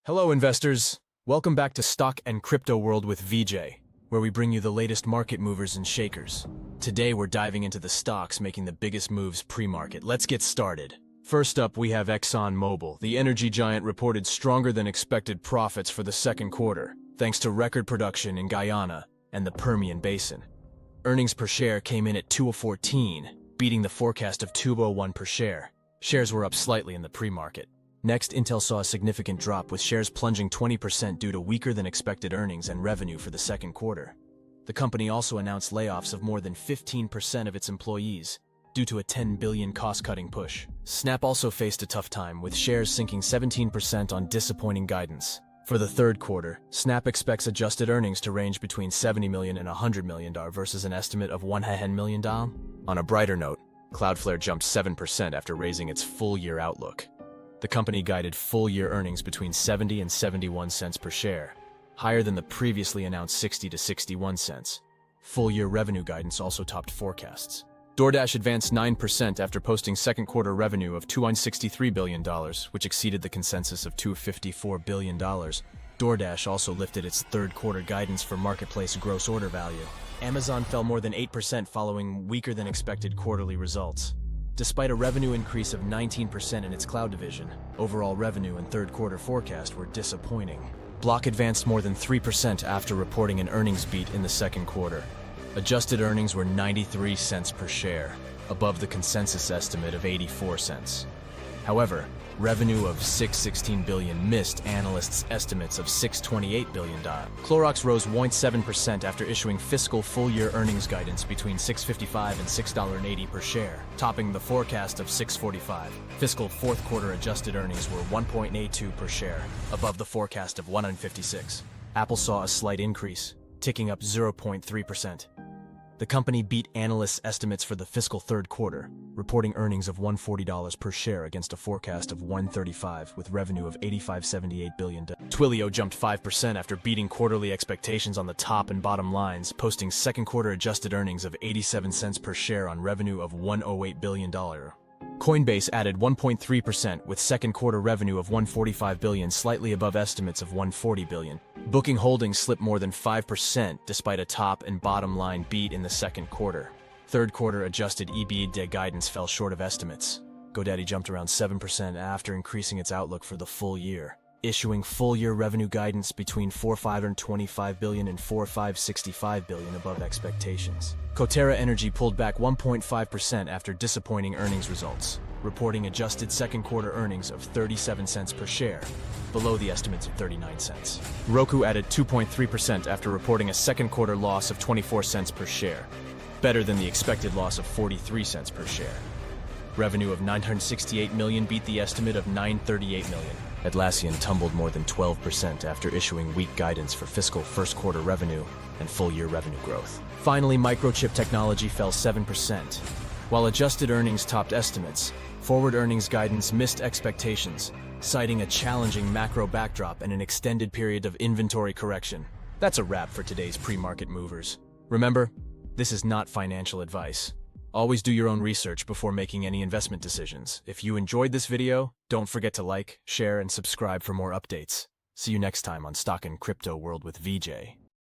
Hello, investors. Welcome back to Stock and Crypto World with Vijay, where we bring you the latest market movers and shakers. Today, we're diving into the stocks making the biggest moves pre-market. Let's get started. First up, we have Exxon Mobil. The energy giant reported stronger than expected profits for the second quarter, thanks to record production in Guyana and the Permian Basin. Earnings per share came in at $2.14, beating the forecast of $2.01 per share. Shares were up slightly in the pre-market. Next, Intel saw a significant drop, with shares plunging 20% due to weaker than expected earnings and revenue for the second quarter. The company also announced layoffs of more than 15% of its employees, due to a $10 billion cost-cutting push. Snap also faced a tough time, with shares sinking 17% on disappointing guidance. For the third quarter, Snap expects adjusted earnings to range between $70 million and $100 million versus an estimate of $100 million. On a brighter note, Cloudflare jumped 7% after raising its full-year outlook. The company guided full-year earnings between 70 and 71 cents per share, higher than the previously announced 60 to 61 cents. Full-year revenue guidance also topped forecasts. DoorDash advanced 9% after posting second quarter revenue of $263 billion, which exceeded the consensus of $254 billion. DoorDash also lifted its third quarter guidance for marketplace gross order value. Amazon fell more than 8% following weaker than expected quarterly results. Despite a revenue increase of 19% in its cloud division, overall revenue and third quarter forecast were disappointing. Block advanced more than 3% after reporting an earnings beat in the second quarter. Adjusted earnings were 93 cents per share, above the consensus estimate of 84 cents. However, revenue of $616 billion missed analysts' estimates of $628 billion. Clorox rose 0.7% after issuing fiscal full-year earnings guidance between $6.55 and $6.80 per share, topping the forecast of $6.45. Fiscal fourth quarter adjusted earnings were $1.82 per share, above the forecast of $1.56. Apple saw a slight increase, ticking up 0.3%. The company beat analysts' estimates for the fiscal third quarter, reporting earnings of $140 per share against a forecast of $135, with revenue of $85.78 billion. Twilio jumped 5% after beating quarterly expectations on the top and bottom lines, posting second quarter adjusted earnings of 87 cents per share on revenue of $108 billion. Coinbase added 1.3%, with second quarter revenue of $145 billion, slightly above estimates of $140 billion. Booking Holdings slipped more than 5% despite a top and bottom line beat in the second quarter. Third quarter adjusted EBITDA guidance fell short of estimates. GoDaddy jumped around 7% after increasing its outlook for the full year, issuing full-year revenue guidance between $4,525 billion and $4,565 billion above expectations. Coterra Energy pulled back 1.5% after disappointing earnings results, reporting adjusted second quarter earnings of 37 cents per share, below the estimates of 39 cents. Roku added 2.3% after reporting a second quarter loss of 24 cents per share, better than the expected loss of 43 cents per share. Revenue of $968 million beat the estimate of $938 million. Atlassian tumbled more than 12% after issuing weak guidance for fiscal first quarter revenue and full-year revenue growth. Finally, Microchip technology fell 7%. While adjusted earnings topped estimates, forward earnings guidance missed expectations, citing a challenging macro backdrop and an extended period of inventory correction. That's a wrap for today's pre-market movers. Remember, this is not financial advice. Always do your own research before making any investment decisions. If you enjoyed this video, don't forget to like, share, and subscribe for more updates. See you next time on Stock and Crypto World with Vijay.